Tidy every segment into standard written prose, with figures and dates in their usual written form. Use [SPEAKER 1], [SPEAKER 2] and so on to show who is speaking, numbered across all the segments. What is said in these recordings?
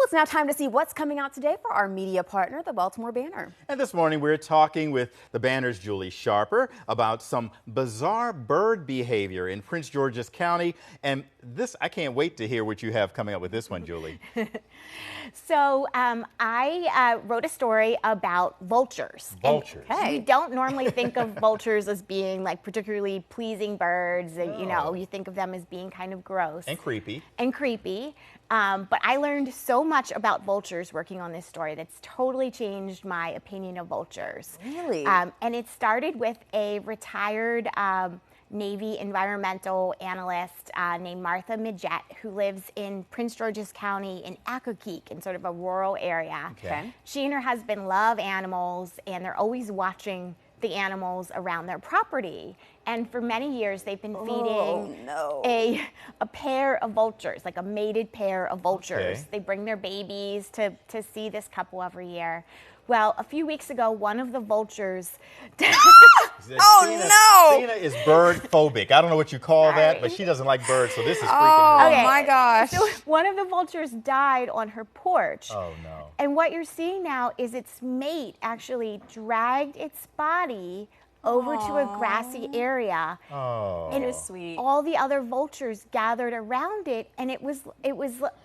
[SPEAKER 1] it's now time to see what's coming out today for our media partner, the Baltimore Banner.
[SPEAKER 2] And this morning we're talking with the Banner's Julie Scharper about some bizarre bird behavior in Prince George's County. And this, I can't wait to hear what you have coming up with this one, Julie.
[SPEAKER 3] So I wrote a story about vultures.
[SPEAKER 2] Vultures.
[SPEAKER 3] And you don't normally think of vultures as being like particularly pleasing birds. You know, you think of them as being kind of gross.
[SPEAKER 2] And creepy.
[SPEAKER 3] And creepy. But I learned so much about vultures working on this story that's totally changed my opinion of vultures.
[SPEAKER 1] Really?
[SPEAKER 3] And it started with a retired Navy environmental analyst named Martha Midget, who lives in Prince George's County in Accokeek, in sort of a rural area.
[SPEAKER 2] Okay.
[SPEAKER 3] She and her husband love animals, and they're always watching the animals around their property. And for many years, they've been feeding a pair of vultures, like a mated pair of vultures.
[SPEAKER 2] Okay.
[SPEAKER 3] They bring their babies to see this couple every year. Well, a few weeks ago, one of the vultures...
[SPEAKER 2] Tina is bird phobic. I don't know what you call that, but she doesn't like birds, so this is freaking her.
[SPEAKER 3] Okay.
[SPEAKER 1] Oh my gosh.
[SPEAKER 3] So one of the vultures died on her porch.
[SPEAKER 2] Oh no.
[SPEAKER 3] And what you're seeing now is its mate actually dragged its body over to a grassy area.
[SPEAKER 2] Oh.
[SPEAKER 3] And
[SPEAKER 1] Sweet.
[SPEAKER 3] all the other vultures gathered around it, and it was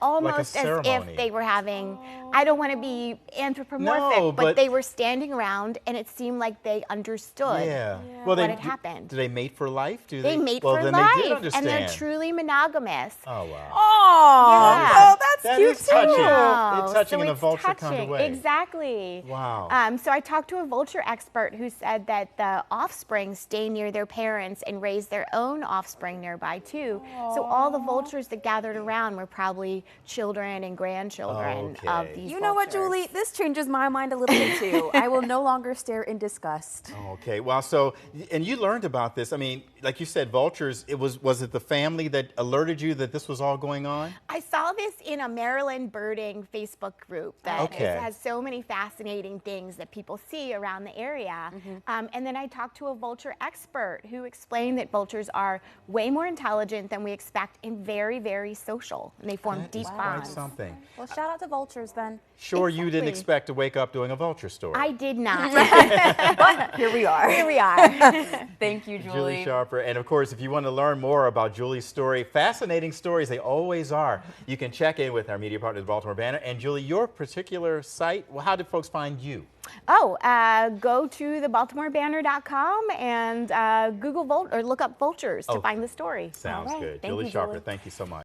[SPEAKER 3] almost as
[SPEAKER 2] ceremony.
[SPEAKER 3] if they were having, I don't want to be anthropomorphic,
[SPEAKER 2] No,
[SPEAKER 3] but
[SPEAKER 2] but
[SPEAKER 3] they were standing around, and it seemed like they understood
[SPEAKER 2] Well,
[SPEAKER 3] what had happened.
[SPEAKER 2] Do they mate for life? Do
[SPEAKER 3] They mate
[SPEAKER 2] well,
[SPEAKER 3] for
[SPEAKER 2] then
[SPEAKER 3] life,
[SPEAKER 2] They did understand.
[SPEAKER 3] and they're truly monogamous.
[SPEAKER 2] Oh wow.
[SPEAKER 1] Oh,
[SPEAKER 3] Yeah.
[SPEAKER 1] that's
[SPEAKER 2] That
[SPEAKER 1] cute
[SPEAKER 2] is touching.
[SPEAKER 1] too.
[SPEAKER 2] It's touching
[SPEAKER 3] So
[SPEAKER 2] in a
[SPEAKER 3] it's
[SPEAKER 2] vulture kind of
[SPEAKER 3] touching.
[SPEAKER 2] way.
[SPEAKER 3] Exactly.
[SPEAKER 2] Wow.
[SPEAKER 3] So I talked to a vulture expert who said that the offspring stay near their parents and raise their own offspring nearby too. So all the vultures that gathered around were probably children and grandchildren of
[SPEAKER 2] Okay.
[SPEAKER 3] these
[SPEAKER 1] You know what,
[SPEAKER 3] vultures.
[SPEAKER 1] Julie? This changes my mind a little bit too. I will no longer stare in disgust.
[SPEAKER 2] Okay, well, so, and you learned about this. I mean, like you said, vultures, was it the family that alerted you that this was all going on?
[SPEAKER 3] I saw this in a Maryland birding Facebook group that has so many fascinating things that people see around the area. And then I talked to a vulture expert who explained that vultures are way more intelligent than we expect and very, very social. And they form deep
[SPEAKER 2] Quite
[SPEAKER 3] bonds.
[SPEAKER 2] something.
[SPEAKER 1] Well, shout out to vultures then.
[SPEAKER 2] Sure, you didn't
[SPEAKER 3] Exactly.
[SPEAKER 2] expect to wake up doing a vulture story.
[SPEAKER 3] I did not.
[SPEAKER 1] But here we are.
[SPEAKER 3] Here we are.
[SPEAKER 1] Thank you,
[SPEAKER 2] Julie Scharper. And of course, if you want to learn more about Julie's story, fascinating stories, they always are, you can check in with our media partner, the Baltimore Banner. And Julie, your particular site, well, how did folks find you?
[SPEAKER 3] Go to thebaltimorebanner.com and Google or look up vultures to find the story.
[SPEAKER 2] Sounds good.
[SPEAKER 1] Thank
[SPEAKER 2] Julie
[SPEAKER 1] you,
[SPEAKER 2] Scharper,
[SPEAKER 1] Julie.
[SPEAKER 2] thank you so much.